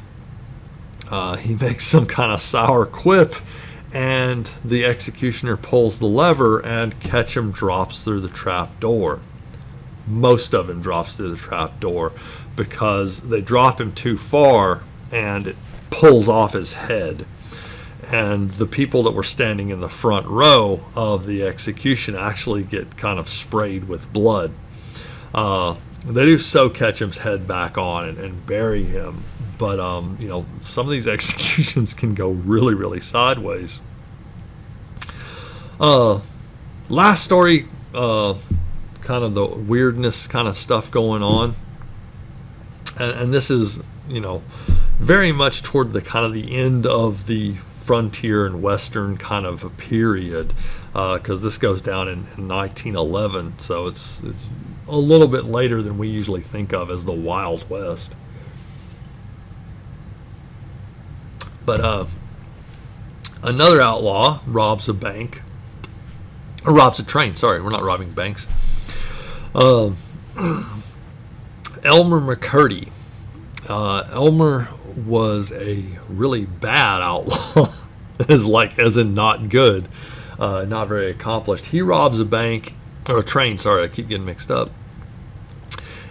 He makes some kind of sour quip, and the executioner pulls the lever, and Ketchum drops through the trap door. Most of him drops through the trap door because they drop him too far, and it pulls off his head. And the people that were standing in the front row of the execution actually get kind of sprayed with blood. They do sew Ketchum's head back on and bury him. But, some of these executions can go really, really sideways. Last story, kind of the weirdness kind of stuff going on. And this is, very much toward the kind of the end of the frontier and western kind of a period, because this goes down in 1911. So it's a little bit later than we usually think of as the Wild West. But another outlaw robs a bank, or robs a train. Sorry, we're not robbing banks. Elmer McCurdy. Elmer was a really bad outlaw, as in not good, not very accomplished. He robs a bank, or a train. Sorry, I keep getting mixed up.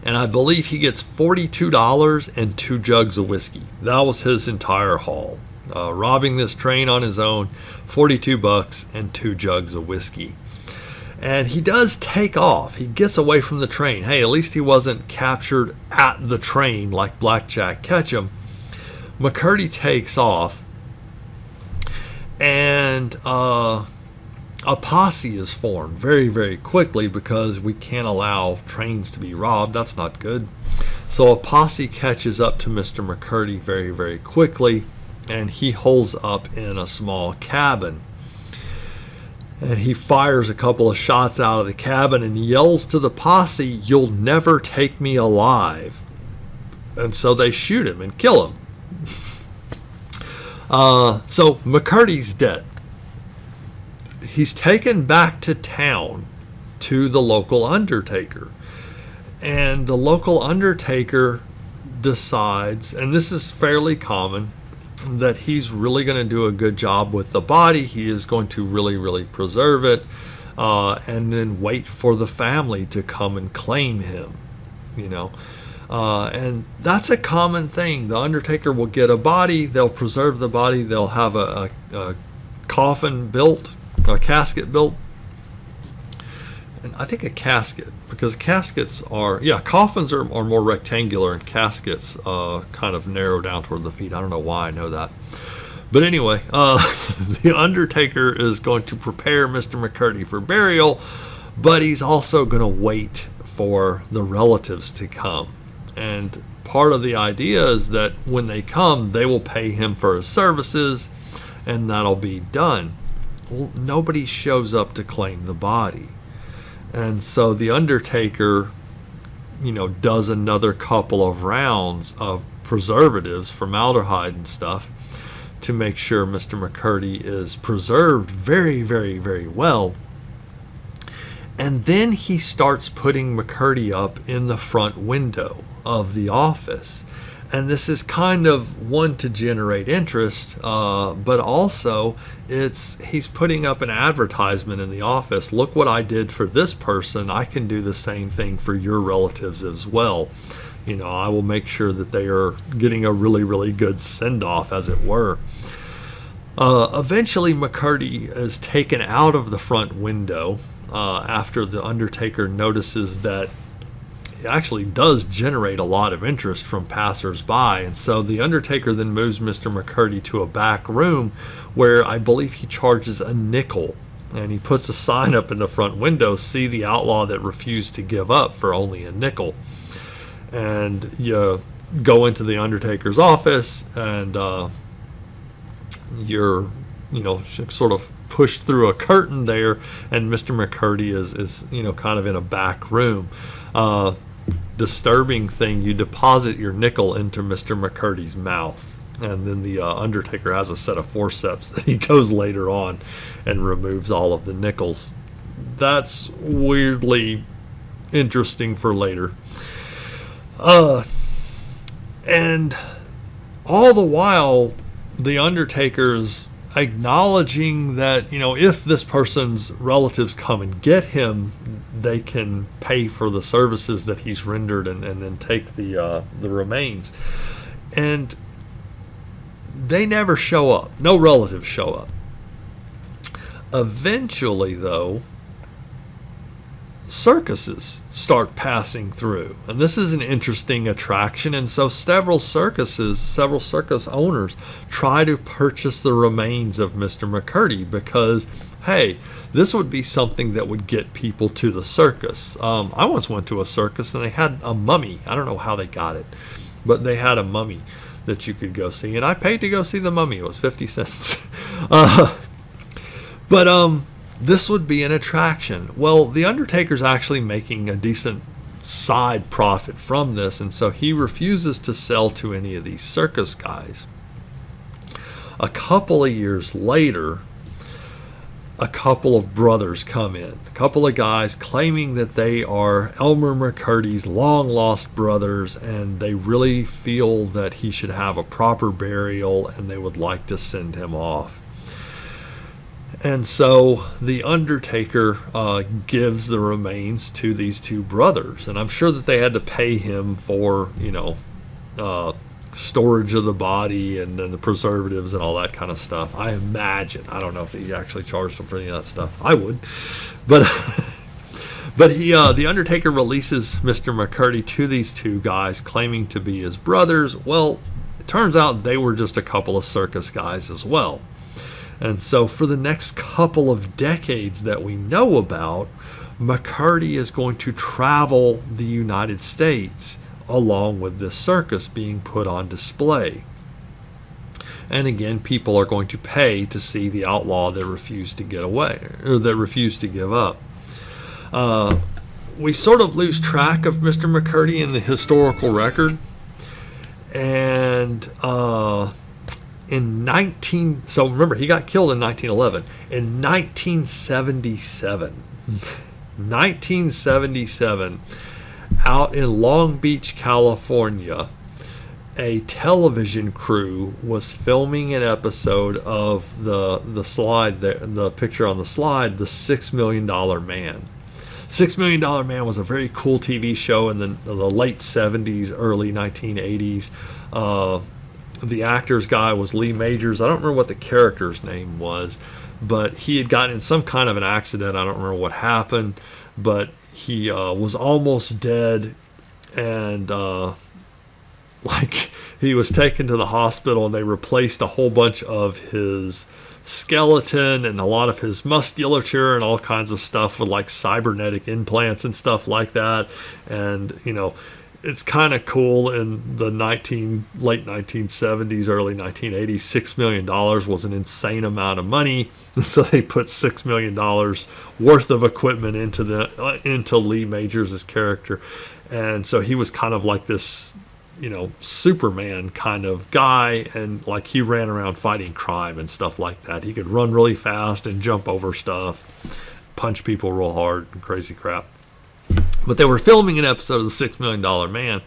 And I believe he gets $42 and 2 jugs of whiskey. That was his entire haul. Robbing this train on his own, $42 and 2 jugs of whiskey. And he does take off. He gets away from the train. Hey, at least he wasn't captured at the train like Blackjack Ketchum. McCurdy takes off, and a posse is formed very, very quickly because we can't allow trains to be robbed. That's not good. So a posse catches up to Mr. McCurdy very, very quickly, and he holes up in a small cabin. And he fires a couple of shots out of the cabin and yells to the posse, "You'll never take me alive." And so they shoot him and kill him. So McCurdy's dead. He's taken back to town to the local undertaker. And the local undertaker decides, and this is fairly common, that he's really going to do a good job with the body. He is going to really, really preserve it, and then wait for the family to come and claim him, you know. And that's a common thing. The undertaker will get a body, they'll preserve the body, they'll have a coffin built, a casket built, and I think a casket, because caskets are, coffins are more rectangular, and caskets kind of narrow down toward the feet. I don't know why I know that. But anyway, the undertaker is going to prepare Mr. McCurdy for burial, but he's also going to wait for the relatives to come. And part of the idea is that when they come, they will pay him for his services, and that'll be done. Well, nobody shows up to claim the body. And so the undertaker, does another couple of rounds of preservatives, formaldehyde and stuff, to make sure Mr. McCurdy is preserved very, very, very well. And then he starts putting McCurdy up in the front window of the office. And this is kind of one to generate interest, but also he's putting up an advertisement in the office. Look what I did for this person. I can do the same thing for your relatives as well. I will make sure that they are getting a really, really good send-off, as it were. Eventually, McCurdy is taken out of the front window after the undertaker notices that it actually does generate a lot of interest from passers-by. And so the undertaker then moves Mr. McCurdy to a back room where I believe he charges a nickel. And he puts a sign up in the front window, "See the outlaw that refused to give up for only a nickel." And you go into the undertaker's office, and you're, sort of pushed through a curtain there, and Mr. McCurdy is kind of in a back room. Disturbing thing, you deposit your nickel into Mr. McCurdy's mouth, and then the undertaker has a set of forceps that he goes later on and removes all of the nickels. That's weirdly interesting for later. And all the while, the undertaker's acknowledging that, if this person's relatives come and get him, they can pay for the services that he's rendered and then take the remains. And they never show up. No relatives show up. Eventually, though, circuses start passing through, and this is an interesting attraction. And so several circus owners try to purchase the remains of Mr. McCurdy because, hey, this would be something that would get people to the circus. I once went to a circus and they had a mummy. I don't know how they got it, but they had a mummy that you could go see, and I paid to go see the mummy. It was 50 cents. But this would be an attraction. Well, the Undertaker's actually making a decent side profit from this, and so he refuses to sell to any of these circus guys. A couple of years later, a couple of brothers come in. A couple of guys claiming that they are Elmer McCurdy's long-lost brothers, and they really feel that he should have a proper burial, and they would like to send him off. And so the Undertaker gives the remains to these two brothers. And I'm sure that they had to pay him for, storage of the body and then the preservatives and all that kind of stuff. I imagine. I don't know if he actually charged them for any of that stuff. I would. But the Undertaker releases Mr. McCurdy to these two guys claiming to be his brothers. Well, it turns out they were just a couple of circus guys as well. And so for the next couple of decades that we know about, McCurdy is going to travel the United States along with this circus being put on display. And again, people are going to pay to see the outlaw that refused to get away, or that refused to give up. We sort of lose track of Mr. McCurdy in the historical record. And so remember, he got killed in 1911. In 1977, out in Long Beach, California, a television crew was filming an episode of the picture on the slide, The $6 Million Man. $6 Million Man was a very cool TV show in the late 70s, early 1980s. The actor's guy was Lee Majors. I don't remember what the character's name was, but he had gotten in some kind of an accident. I don't remember what happened, but he was almost dead, and he was taken to the hospital, and they replaced a whole bunch of his skeleton and a lot of his musculature and all kinds of stuff with like cybernetic implants and stuff like that. And it's kind of cool. In the late 1970s, early 1980s, $6 million was an insane amount of money. So they put $6 million worth of equipment into Lee Majors' character. And so he was kind of like this, Superman kind of guy. And like he ran around fighting crime and stuff like that. He could run really fast and jump over stuff, punch people real hard and crazy crap. But they were filming an episode of The $6 Million Man,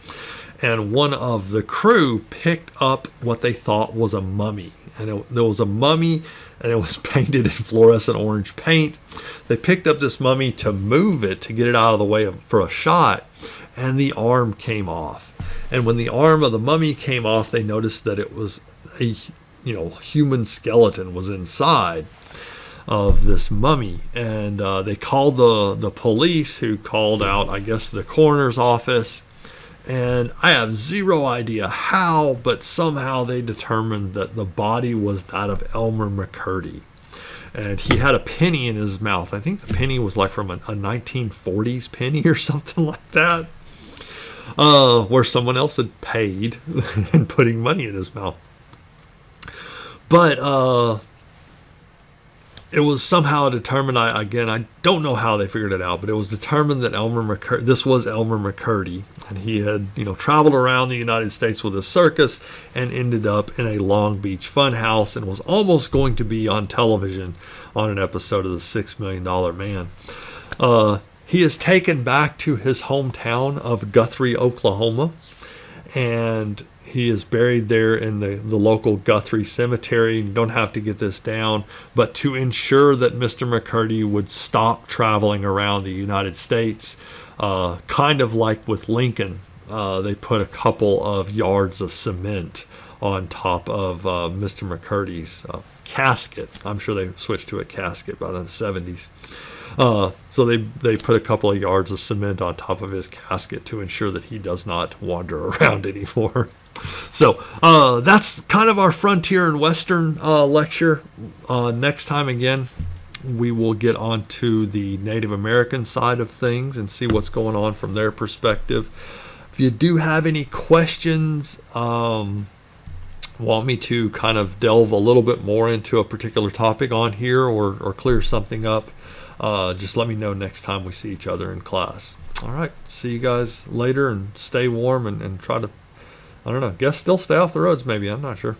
and one of the crew picked up what they thought was a mummy. And there was a mummy, and it was painted in fluorescent orange paint. They picked up this mummy to move it, to get it out of the way for a shot, and the arm came off. And when the arm of the mummy came off, they noticed that it was a human skeleton was inside of this mummy. And they called the police, who called out, I guess, the coroner's office. And I have zero idea how, but somehow they determined that the body was that of Elmer McCurdy. And he had a penny in his mouth. I think the penny was like from a 1940s penny or something like that, where someone else had paid and putting money in his mouth. But it was somehow determined, I don't know how they figured it out, but it was determined that this was Elmer McCurdy, and he had, traveled around the United States with a circus and ended up in a Long Beach funhouse and was almost going to be on television on an episode of The $6 Million Man. He is taken back to his hometown of Guthrie, Oklahoma, and he is buried there in the local Guthrie Cemetery. You don't have to get this down, but to ensure that Mr. McCurdy would stop traveling around the United States, kind of like with Lincoln, they put a couple of yards of cement on top of Mr. McCurdy's casket. I'm sure they switched to a casket by the 70s. So they put a couple of yards of cement on top of his casket to ensure that he does not wander around anymore. So that's kind of our frontier and western lecture. Next time, again, we will get on to the Native American side of things and see what's going on from their perspective. If you do have any questions, want me to kind of delve a little bit more into a particular topic on here, or clear something up, just let me know next time we see each other in class. All right, see you guys later, and stay warm and try to, I don't know, guess still stay off the roads maybe, I'm not sure.